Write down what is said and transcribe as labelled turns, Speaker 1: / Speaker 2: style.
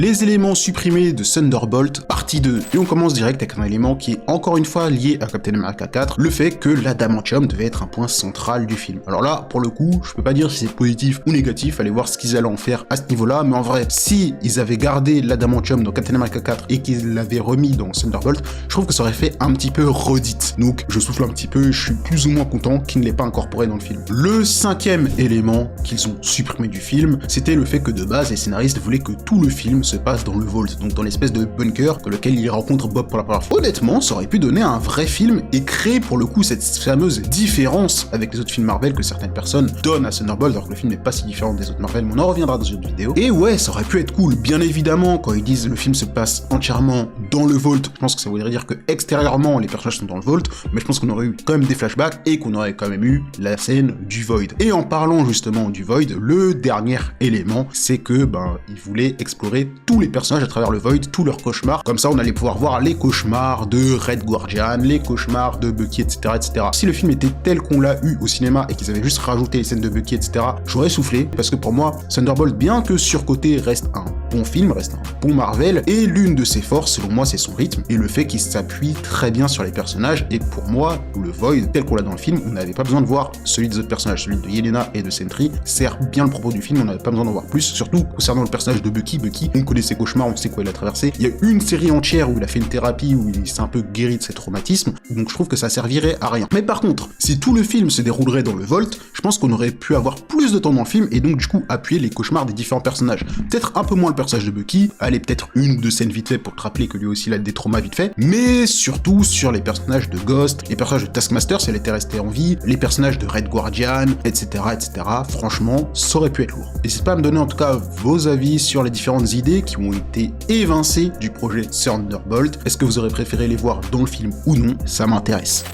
Speaker 1: Les éléments supprimés de Thunderbolt, partie 2. Et on commence direct avec un élément qui est encore une fois lié à Captain America 4, le fait que l'adamantium devait être un point central du film. Alors là, pour le coup, je peux pas dire si c'est positif ou négatif, allez voir ce qu'ils allaient en faire à ce niveau-là, mais en vrai, si ils avaient gardé l'adamantium dans Captain America 4 et qu'ils l'avaient remis dans Thunderbolt, je trouve que ça aurait fait un petit peu redite. Donc je souffle un petit peu, je suis plus ou moins content qu'il ne l'ait pas incorporé dans le film. Le cinquième élément qu'ils ont supprimé du film, c'était le fait que de base, les scénaristes voulaient que tout le film se passe dans le Vault, donc dans l'espèce de bunker que lequel il rencontre Bob pour la première fois. Honnêtement, ça aurait pu donner un vrai film et créer pour le coup cette fameuse différence avec les autres films Marvel que certaines personnes donnent à Thunderbolt, alors que le film n'est pas si différent des autres Marvel, mais on en reviendra dans une autre vidéo. Et ouais, ça aurait pu être cool, bien évidemment, quand ils disent le film se passe entièrement dans le Vault, je pense que ça voudrait dire que extérieurement les personnages sont dans le Vault, mais je pense qu'on aurait eu quand même des flashbacks et qu'on aurait quand même eu la scène du Void. Et en parlant justement du Void, le dernier élément, c'est que ils voulaient explorer tous les personnages à travers le Void, tous leurs cauchemars. Comme ça, on allait pouvoir voir les cauchemars de Red Guardian, les cauchemars de Bucky, etc., etc. Si le film était tel qu'on l'a eu au cinéma et qu'ils avaient juste rajouté les scènes de Bucky, etc., j'aurais soufflé, parce que pour moi, Thunderbolt, bien que surcoté, reste un bon film, reste un bon Marvel, et l'une de ses forces, selon moi, c'est son rythme, et le fait qu'il s'appuie très bien sur les personnages, et pour moi, le Void, tel qu'on l'a dans le film, on n'avait pas besoin de voir celui des autres personnages, celui de Yelena et de Sentry, sert bien le propos du film, on n'avait pas besoin d'en voir plus, surtout concernant le personnage de Bucky, on connaît ses cauchemars, on sait quoi il a traversé, il y a une série entière où il a fait une thérapie, où il s'est un peu guéri de ses traumatismes, donc je trouve que ça servirait à rien. Mais par contre, si tout le film se déroulerait dans le Vault, je pense qu'on aurait pu avoir plus de temps dans le film, et donc du coup appuyer les cauchemars des différents personnages. Peut-être un peu moins le personnage de Bucky, allez peut-être une ou deux scènes vite fait pour te rappeler que lui aussi il a des traumas vite fait, mais surtout sur les personnages de Ghost, les personnages de Taskmaster si elle était restée en vie, les personnages de Red Guardian, etc., etc. Franchement, ça aurait pu être lourd. N'hésitez pas à me donner en tout cas vos avis sur les différentes idées qui ont été évincées du projet Thunderbolt. Est-ce que vous aurez préféré les voir dans le film ou non? Ça m'intéresse.